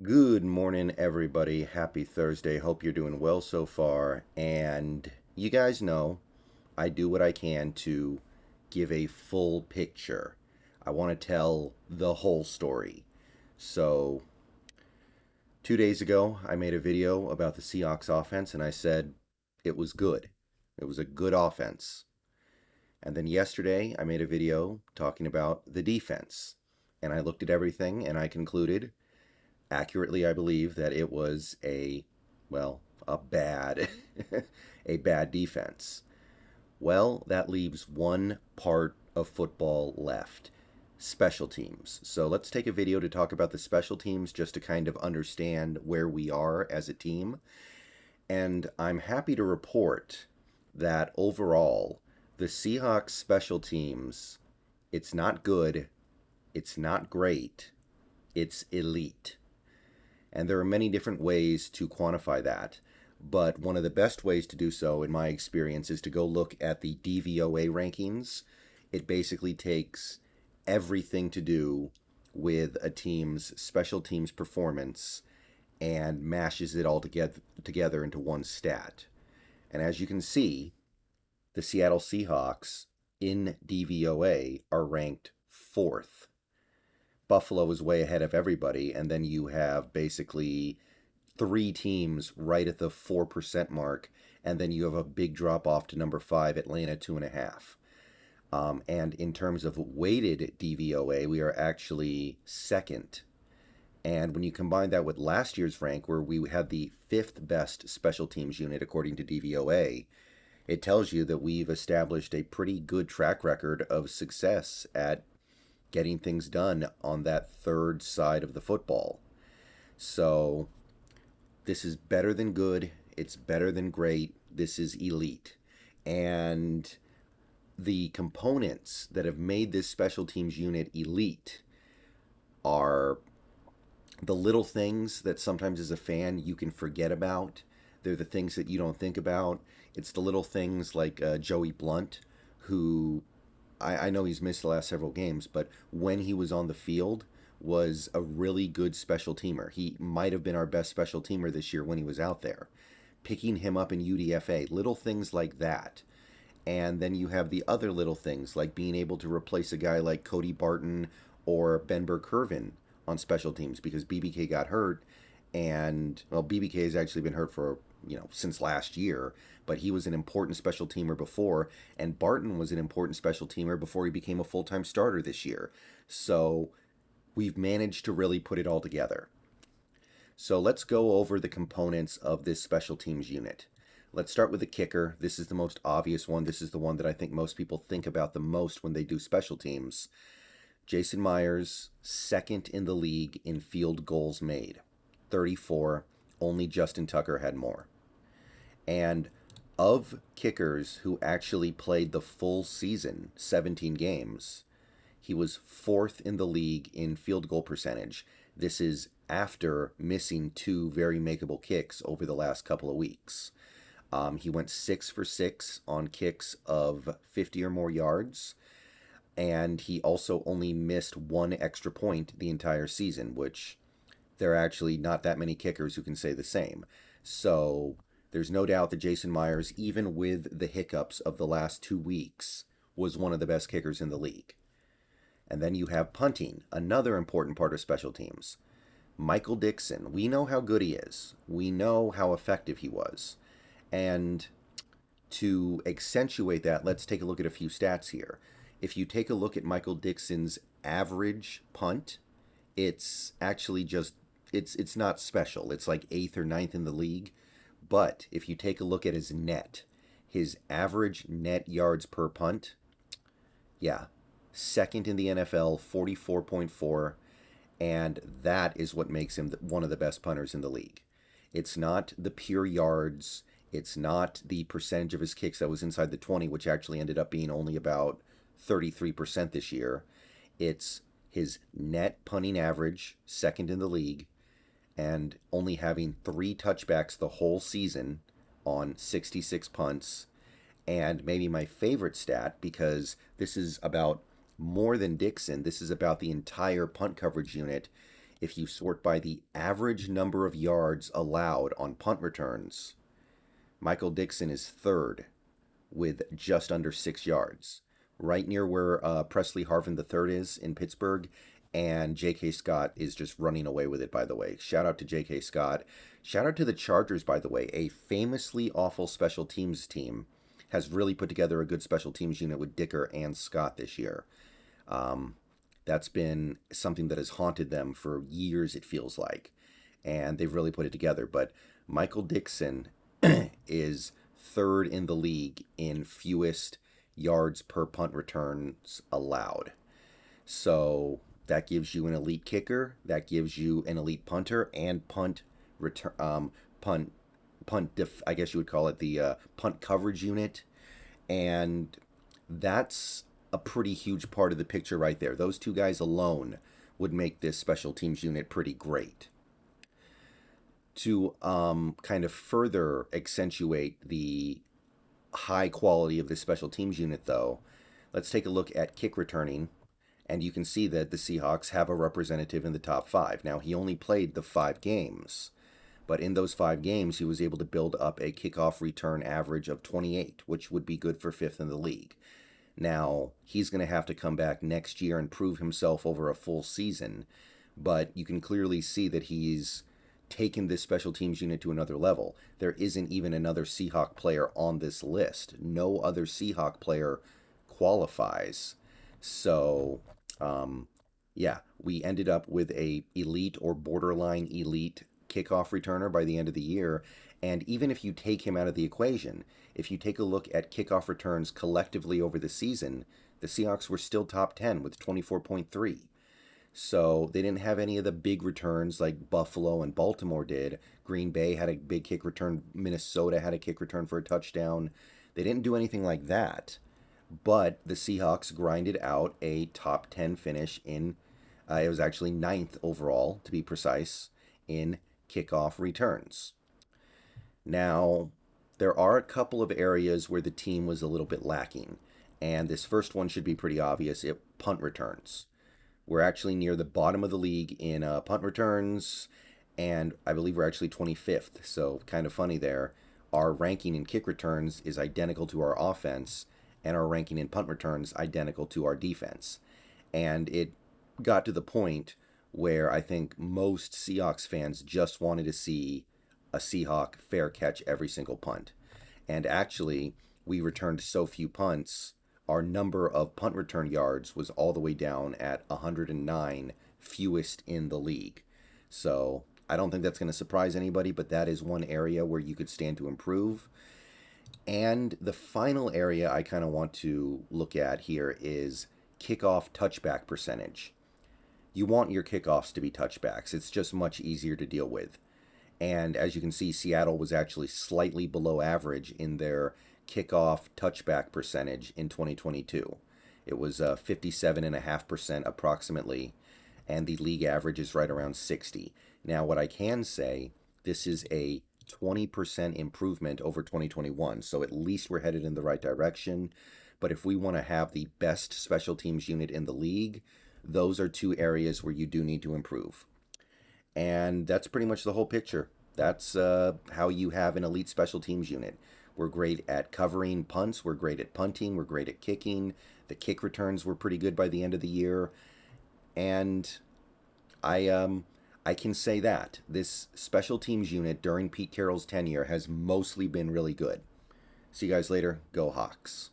Good morning, everybody. Happy Thursday. Hope you're doing well so far. And you guys know I do what I can to give a full picture. I want to tell the whole story. So, 2 days ago, I made a video about the Seahawks offense and I said it was good. It was a good offense. And then yesterday, I made a video talking about the defense. And I looked at everything and I concluded accurately, I believe, that it was a bad, a bad defense. Well, that leaves one part of football left: special teams. So let's take a video to talk about the special teams just to kind of understand where we are as a team. And I'm happy to report that overall, the Seahawks special teams, it's not good, it's not great, it's elite. And there are many different ways to quantify that. But one of the best ways to do so, in my experience, is to go look at the DVOA rankings. It basically takes everything to do with a team's special teams performance and mashes it all together into one stat. And as you can see, the Seattle Seahawks in DVOA are ranked fourth. Buffalo is way ahead of everybody, and then you have basically three teams right at the 4% mark, and then you have a big drop off to number five, Atlanta, 2.5. And in terms of weighted DVOA, we are actually second. And when you combine that with last year's rank, where we had the fifth best special teams unit according to DVOA, it tells you that we've established a pretty good track record of success at getting things done on that third side of the football. So this is better than good. It's better than great. This is elite. And the components that have made this special teams unit elite are the little things that sometimes as a fan you can forget about. They're the things that you don't think about. It's the little things like Joey Blunt, who I know he's missed the last several games, but when he was on the field, was a really good special teamer. He might have been our best special teamer this year when he was out there. Picking him up in UDFA, little things like that. And then you have the other little things like being able to replace a guy like Cody Barton or Ben Burr-Kirven on special teams because BBK got hurt. And, well, BBK has actually been hurt for, since last year, but he was an important special teamer before, and Barton was an important special teamer before he became a full-time starter this year. So we've managed to really put it all together. So let's go over the components of this special teams unit. Let's start with the kicker. This is the most obvious one. This is the one that I think most people think about the most when they do special teams. Jason Myers, second in the league in field goals made, 34. Only Justin Tucker had more. And of kickers who actually played the full season, 17 games, he was fourth in the league in field goal percentage. This is after missing two very makeable kicks over the last couple of weeks. He went 6 for 6 on kicks of 50 or more yards, and he also only missed one extra point the entire season, which there are actually not that many kickers who can say the same. So there's no doubt that Jason Myers, even with the hiccups of the last 2 weeks, was one of the best kickers in the league. And then you have punting, another important part of special teams. Michael Dickson, we know how good he is. We know how effective he was. And to accentuate that, let's take a look at a few stats here. If you take a look at Michael Dickson's average punt, it's actually just, it's not special. It's like 8th or 9th in the league. But if you take a look at his average net yards per punt, yeah, second in the NFL, 44.4, and that is what makes him one of the best punters in the league. It's not the pure yards. It's not the percentage of his kicks that was inside the 20, which actually ended up being only about 33% this year. It's his net punting average, second in the league, and only having 3 touchbacks the whole season on 66 punts. And maybe my favorite stat, because this is about more than Dickson, this is about the entire punt coverage unit, if you sort by the average number of yards allowed on punt returns, Michael Dickson is third with just under 6 yards, right near where Presley Harvin III is in Pittsburgh, and J.K. Scott is just running away with it, by the way. Shout out to J.K. Scott. Shout out to the Chargers, by the way. A famously awful special teams team has really put together a good special teams unit with Dicker and Scott this year. That's been something that has haunted them for years, it feels like. And they've really put it together. But Michael Dickson is third in the league in fewest yards per punt returns allowed. So that gives you an elite kicker, that gives you an elite punter, and punt return, I guess you would call it the punt coverage unit, and that's a pretty huge part of the picture right there. Those two guys alone would make this special teams unit pretty great. To kind of further accentuate the high quality of this special teams unit, though, let's take a look at kick returning, and you can see that the Seahawks have a representative in the top 5. Now, he only played the 5 games, but in those 5 games, he was able to build up a kickoff return average of 28, which would be good for 5th in the league. Now, he's going to have to come back next year and prove himself over a full season, but you can clearly see that he's taken this special teams unit to another level. There isn't even another Seahawk player on this list. No other Seahawk player qualifies. So, yeah, we ended up with a elite or borderline elite kickoff returner by the end of the year. And even if you take him out of the equation, if you take a look at kickoff returns collectively over the season, the Seahawks were still top 10 with 24.3. So they didn't have any of the big returns like Buffalo and Baltimore did. Green Bay had a big kick return. Minnesota had a kick return for a touchdown. They didn't do anything like that. But the Seahawks grinded out a top 10 finish in, it was actually 9th overall, to be precise, in kickoff returns. Now, there are a couple of areas where the team was a little bit lacking. And this first one should be pretty obvious. Punt returns. We're actually near the bottom of the league in punt returns, and I believe we're actually 25th, so kind of funny there. Our ranking in kick returns is identical to our offense, and our ranking in punt returns identical to our defense. And it got to the point where I think most Seahawks fans just wanted to see a Seahawk fair catch every single punt. And actually, we returned so few punts, our number of punt return yards was all the way down at 109, fewest in the league. So I don't think that's going to surprise anybody, but that is one area where you could stand to improve. And the final area I kind of want to look at here is kickoff touchback percentage. You want your kickoffs to be touchbacks. It's just much easier to deal with. And as you can see, Seattle was actually slightly below average in their kickoff touchback percentage in 2022. It was 57.5% approximately, and the league average is right around 60. Now, what I can say, this is a 20% improvement over 2021, so at least we're headed in the right direction. But if we want to have the best special teams unit in the league, those are 2 areas where you do need to improve. And that's pretty much the whole picture. That's how you have an elite special teams unit. We're great at covering punts. We're great at punting. We're great at kicking. The kick returns were pretty good by the end of the year. And I can say that this special teams unit during Pete Carroll's tenure has mostly been really good. See you guys later. Go Hawks.